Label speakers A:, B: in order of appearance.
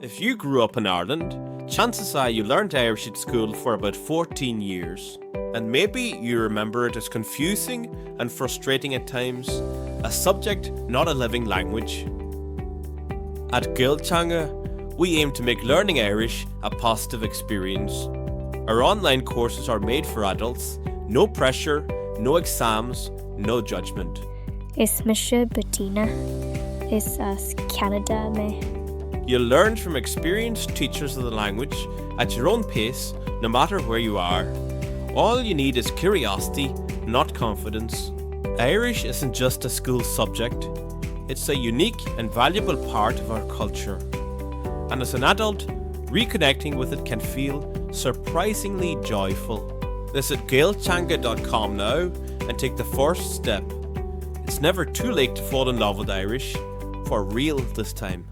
A: If you grew up in Ireland, chances are you learned Irish at school for about 14 years. And maybe you remember it as confusing and frustrating at times, a subject, not a living language. At Ghaelteanga, we aim to make learning Irish a positive experience. Our online courses are made for adults, no pressure, no exams, no judgment.
B: Is Mr. Bettina? Is Canada me?
A: You'll learn from experienced teachers of the language at your own pace, no matter where you are. All you need is curiosity, not confidence. Irish isn't just a school subject, it's a unique and valuable part of our culture. And as an adult, reconnecting with it can feel surprisingly joyful. Visit Gaelteanga.com now and take the first step. It's never too late to fall in love with Irish, for real this time.